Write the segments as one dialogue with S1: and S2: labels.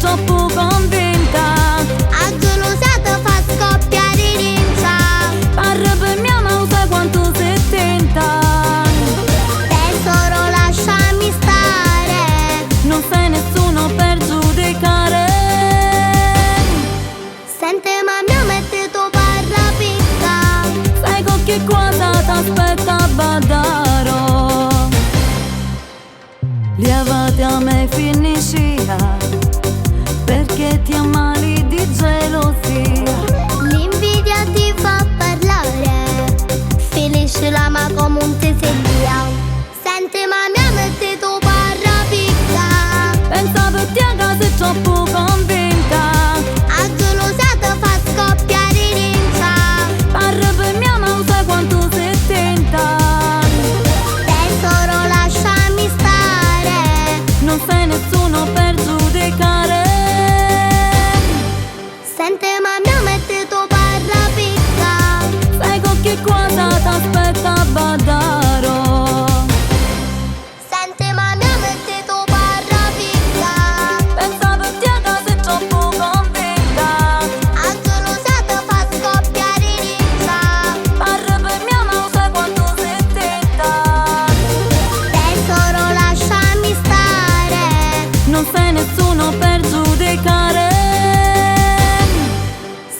S1: troppo convinta.
S2: A gelosia fa scoppiare rincia.
S1: Parla per mia ma sai quanto sei tenta.
S2: Tesoro lasciami stare,
S1: Non sei nessuno per giudicare.
S2: sente mamma metti tu parla picca.
S1: Sai con che cosa t'aspetta badaro. Lievati a me finiscia, perché ti ammali di gelosia.
S2: L'invidia ti fa parlare, finisci la ma come un tesedia. Senti mamma metti tu parla picca.
S1: Pensavo ti a casa sei troppo convinta.
S2: A gelosia fa scoppiare rincia.
S1: Parla per mia ma sai quanto sei tenta.
S2: Tesoro lasciami stare,
S1: Non sei nessuno per giudicare.
S2: senti mamma metti tu parla picca.
S1: Sai con che cosa t'aspetta badaro.
S2: Senti mamma metti tu parla picca.
S1: Pensavo ti a casa sei troppo convinta.
S2: A gelosia fa scoppiare rincia.
S1: Parla per mia ma sai quanto sei tenta.
S2: Tesoro lasciami stare,
S1: Non sei nessuno per giudicare.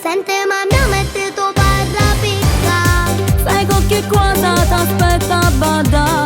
S2: senti mamma metti tu parla picca.
S1: Sai con che cosa t'aspetta badaro.